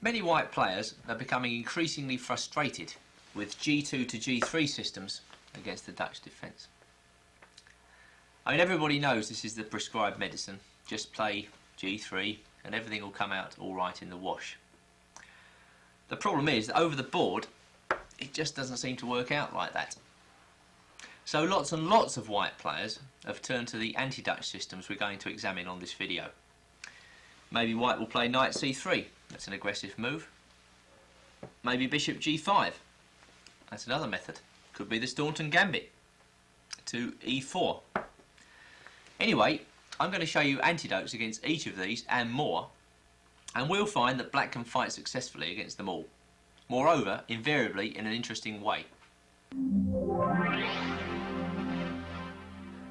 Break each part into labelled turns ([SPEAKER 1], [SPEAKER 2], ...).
[SPEAKER 1] Many white players are becoming increasingly frustrated with G2 to G3 systems against the Dutch defence. I mean, everybody knows this is the prescribed medicine. Just play G3 and everything will come out all right in the wash. The problem is that over the board it just doesn't seem to work out like that. So lots and lots of white players have turned to the anti-Dutch systems we're going to examine on this video. Maybe white will play knight c3, that's an aggressive move. Maybe bishop g5, that's another method. Could be the Staunton Gambit to e4. Anyway, I'm going to show you antidotes against each of these and more, and we'll find that black can fight successfully against them all. Moreover, invariably in an interesting way.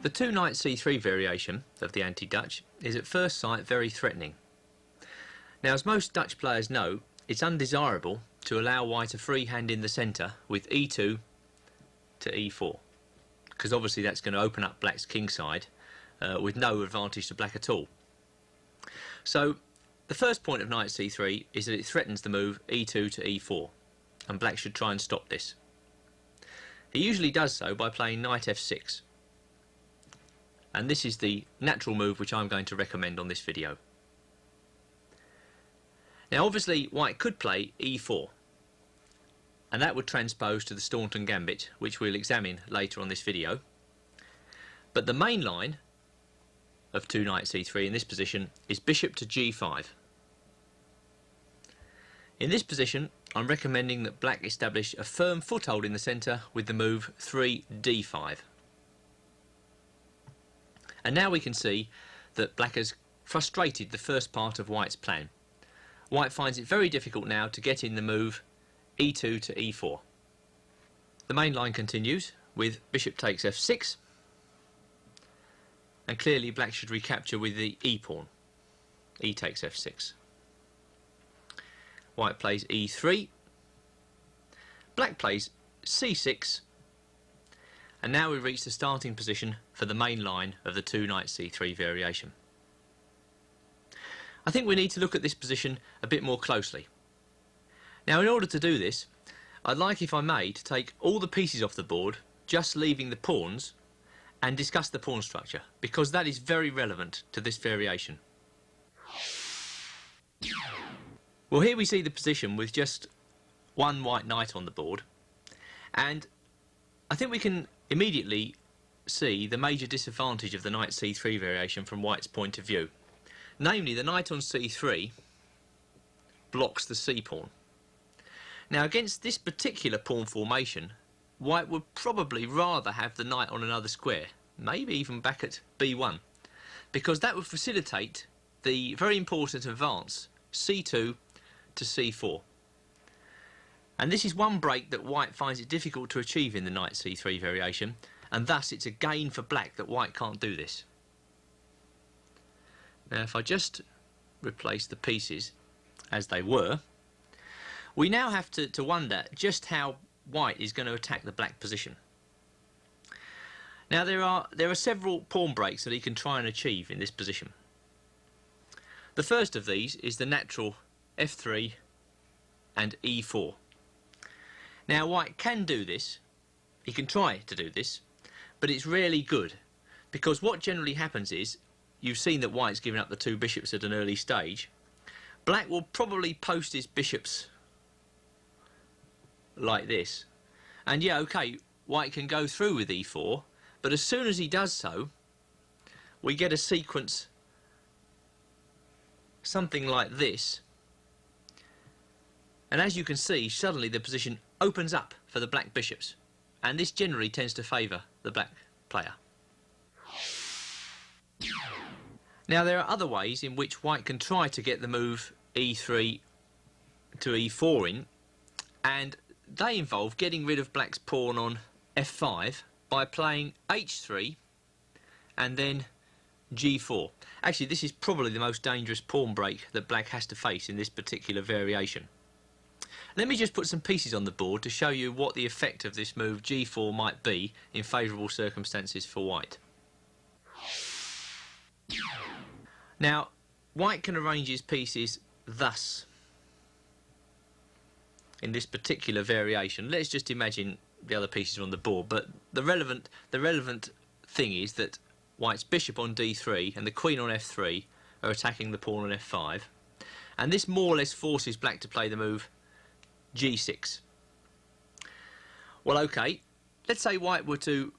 [SPEAKER 1] The two knight c3 variation of the anti-Dutch is at first sight very threatening. Now, as most Dutch players know, it's undesirable to allow white a free hand in the centre with e2 to e4, because obviously that's going to open up black's king side with no advantage to black at all. So the first point of knight c3 is that it threatens the move e2 to e4, and black should try and stop this. He usually does so by playing knight f6, and this is the natural move which I'm going to recommend on this video. Now obviously white could play e4, and that would transpose to the Staunton Gambit, which we'll examine later on this video. But the main line of two knight c3 in this position is bishop to g5. In this position I'm recommending that black establish a firm foothold in the centre with the move 3d5. And now we can see that black has frustrated the first part of white's plan. White finds it very difficult now to get in the move e2 to e4. The main line continues with bishop takes f6, and clearly black should recapture with the e pawn. E takes f6. White plays e3, black plays c6, and now we reach the starting position for the main line of the two knight c3 variation. I think we need to look at this position a bit more closely. Now, in order to do this, I'd like, if I may, to take all the pieces off the board, just leaving the pawns, and discuss the pawn structure, because that is very relevant to this variation. Well, here we see the position with just one white knight on the board, and I think we can immediately see the major disadvantage of the knight c3 variation from white's point of view. Namely, the knight on c3 blocks the c-pawn. Now, against this particular pawn formation, white would probably rather have the knight on another square, maybe even back at b1, because that would facilitate the very important advance c2 to c4. And this is one break that white finds it difficult to achieve in the knight c3 variation, and thus it's a gain for black that white can't do this. Now, if I just replace the pieces as they were, we now have to wonder just how white is going to attack the black position. Now, there are several pawn breaks that he can try and achieve in this position. The first of these is the natural f3 and e4. Now, white can do this, he can try to do this, but it's rarely good, because what generally happens is, you've seen that white's given up the two bishops at an early stage. Black will probably post his bishops like this. And yeah, okay, white can go through with e4, but as soon as he does so, we get a sequence something like this. And as you can see, suddenly the position opens up for the black bishops, and this generally tends to favour the black player. Now, there are other ways in which white can try to get the move e3 to e4 in, and they involve getting rid of black's pawn on f5 by playing h3 and then g4. Actually, this is probably the most dangerous pawn break that black has to face in this particular variation. Let me just put some pieces on the board to show you what the effect of this move g4 might be in favourable circumstances for white. Now, white can arrange his pieces thus. in this particular variation. Let's just imagine the other pieces are on the board, but the relevant thing is that white's bishop on d3 and the queen on f3 are attacking the pawn on f5, and this more or less forces black to play the move g6. Well, okay, let's say white were to